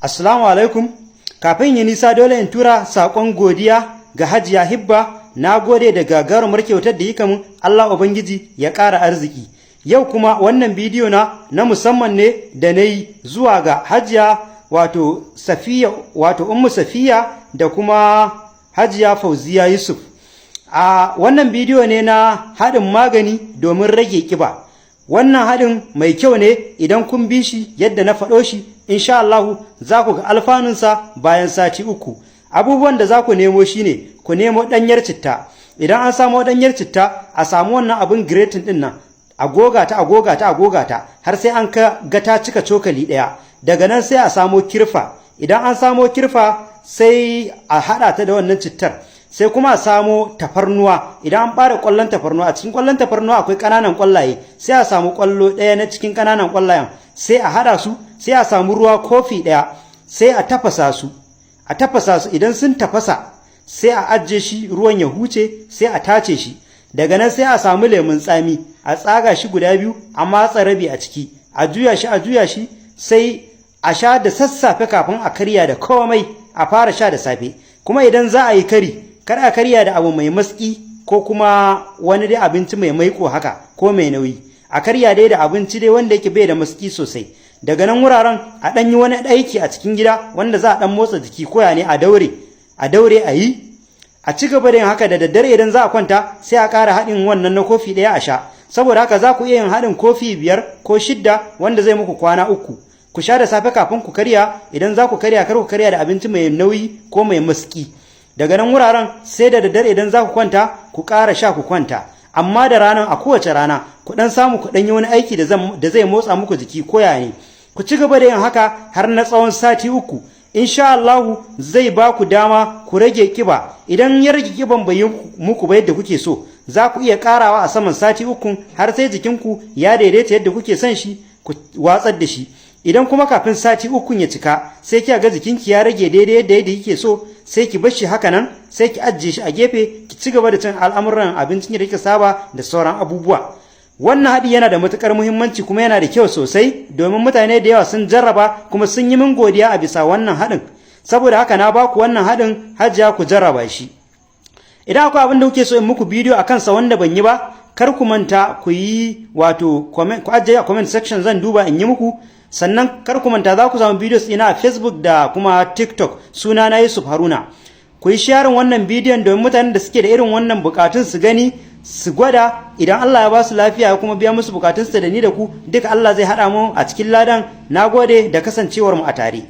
Assalamu alaikum. Kafin yi nisa dole in tura saƙon godiya ga Hajiya Hibba. Na gode da gagarumar kyautar da yi kamun, Allah Ubangiji ya ƙara arziki. Yau kuma wannan bidiyo na musamman ne da na yi zuwa ga Hajiya Ummu Safiya da kuma Hajiya Fauziya Yusuf. A wannan bidiyo ne na haɗin magani domin rage ƙiba. Wannan haɗin mai kyau ne idan kun bi shi yadda na faɗo shi, insha Allah za ku ga alfanunsa bayan sati 3. Abubuwan da za ku nemo shi ne, ku nemo ɗanyar citta. Idan an samu ɗanyar citta, a samu wannan abin grating ɗin nan, a goga ta har sai an ga ta cika cokali ɗaya. Daga nan sai a samo kirfa. Idan an samo kirfa sai a haɗa ta da wannan cittar. Sai kuma a samo tafarnuwa. Idan an ɓare ƙwallon tafarnuwa, a cikin ƙwallon tafarnuwa akwai ƙananan ƙwallaye, sai a samu ƙwallo ɗaya na cikin ƙananan ƙwallayen, sai a haɗa su, sai a samu ruwa kofi ɗaya, sai a tafasa su. Idan sun tafasa sai a ajiye shi ruwan ya huce, sai a tace shi. Daga nan sai a samu lemun tsami, a tsaga shi guda biyu, a matsa rabi a ciki, a juya shi sai a sha da sassafe kafin a karya da komai. A fara sha da safe. Kuma idan za a yi kari, kar a karya da abu mai maski ko kuma wani dai abinci mai maiko haka ko mai nauyi. A karya dai da abinci dai wanda yake bai da maski sosai. Daga nan wuraren a ɗan yi wani aiki a cikin gida wanda za a ɗan motsa jiki, koya ne a daure a yi. A ci gaba da yin haka da daddare idan za a kwanta, sai a ƙara haɗin wannan na kofi ɗaya a sha. Saboda haka za ku iya yin haɗin kofi 5 ko 6 wanda zai muku kwana 3. Ku sha da safe kafin ku karya. Idan za ku karya, kar ku karya da abinci mai nauyi ko mai maski. Daga nan wuraren sai da daddare idan za ku kwanta, ku ƙara sha ku kwanta. Amma da ranar, a kowace rana, ku ɗan samu ku ɗan yi wani aiki da zai motsa muku jiki koya ne. Ku ci gaba da yin haka har na tsawon sati 3. Insha Allahu zai ba ku dama ku rage kiba. Idan ya rage kiban bai yi muku ba yadda kuke so, za ku iya ƙarawa a saman sati 3 har sai jikinku ya daidaita yadda kuke son shi, ku watsar da shi. Idan kuma kafin sati 3 ya cika, sai kiga ga jikinki ya rage daidai yadda kike so, sai ki bar shi haka nan, sai ki ajiye shi a gefe, ki ci gaba da cin al'amuran abincin da kike saba da sauran abubuwa. Wannan haɗi yana da matuƙar muhimmanci kuma yana da kyau sosai, domin mutane da yawa sun jarraba kuma sun yi min godiya a bisa wannan haɗin. Saboda haka na baku wannan haɗin, Hajiya ku jarraba shi. Idan akwai abin da kuke so in muku bidiyo a kansa wanda ban yi ba, kar ku manta ku yi ku ajiye a comment section, zan duba in yi muku. Sannan kar ku manta za ku samu videos ina a Facebook da kuma TikTok, suna na Yusuf Haruna. Ku yi sharing wannan bidiyon domin mutanen da suke da irin wannan bukatun su gani, su gwada. Idan Allah ya ba su lafiya ya kuma biya musu bukatunsu da ni da ku, duka Allah zai haɗa mu a cikin ladan. Nagode da kasancewar mu a tare.